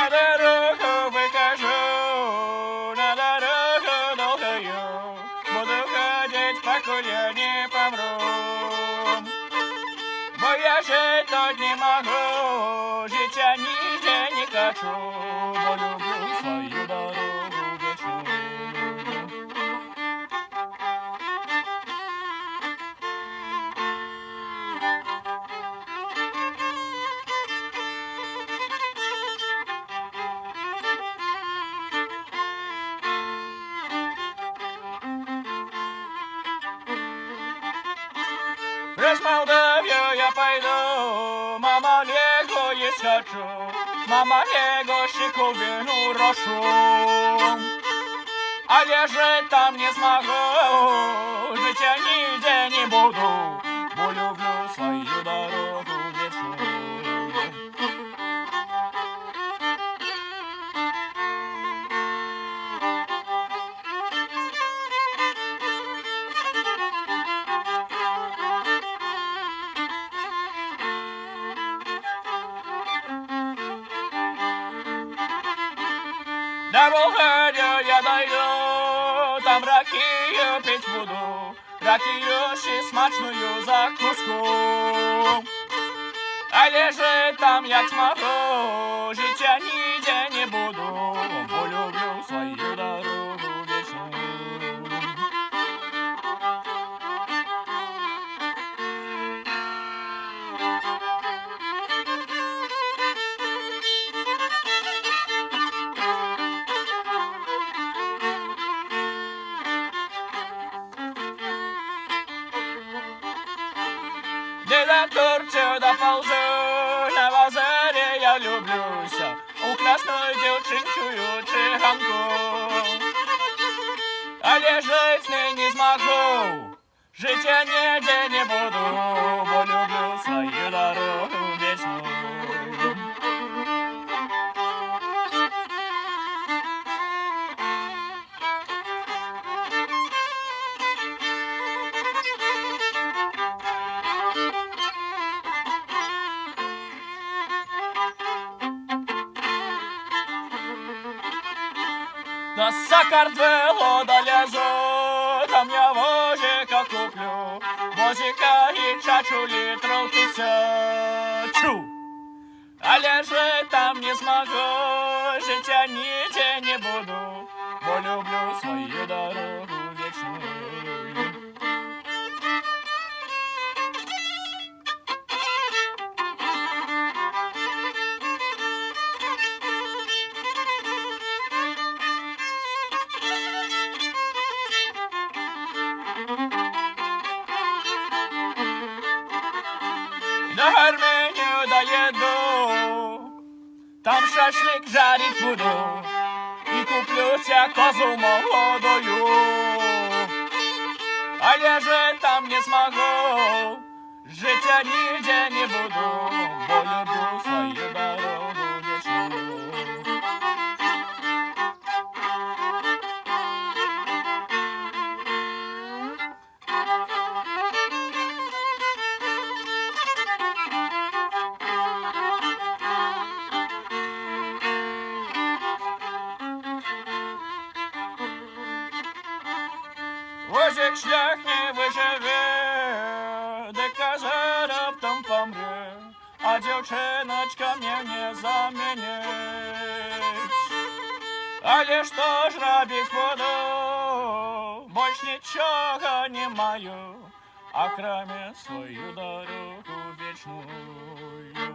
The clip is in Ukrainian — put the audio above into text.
на дорогу выхожу, на дорогу долгую, буду ходить, покуль я не помру. Бо я жить тут не могу, жить я нигде не хочу, бо люблю свою дорогу вечную. Przez Mołdawię ja pойду, мама Лего есть хочу, мама Лего шиковину рошу. Але жить там не смогу, жить я нигде не буду, бо люблю свою дорогу вечную. До Болгарию я дойду, там ракию пить буду, ракию ще смачную закуску. Але жить там як смогу, жить я нигде не буду, бо люблю свою дорогу вечную. Де до Турцію доползу, на базарі я люблюся, у красную дівчинчую циганку. Але жить з нею не змогу, жить я ніде не буду, бо люблю свою дорогу вечную. До Сакартвело долезу, там я возика куплю, возика і чачу літрів 1000. Але жить там не смогу, жить я нигде не буду, бо люблю свою дорогу вечную. До Армению доеду, там шашлик жарить буду, и куплю себе козу молодую. Але жить там не смогу, жить я нигде не буду, бо люблю свою дорогу вечную. Возик шлях не выживе, де коза раптом помре, а дівчиночка мне не заменить. Але що ж робить буду, больш нічого не маю, а кроме свою дорогу вечную.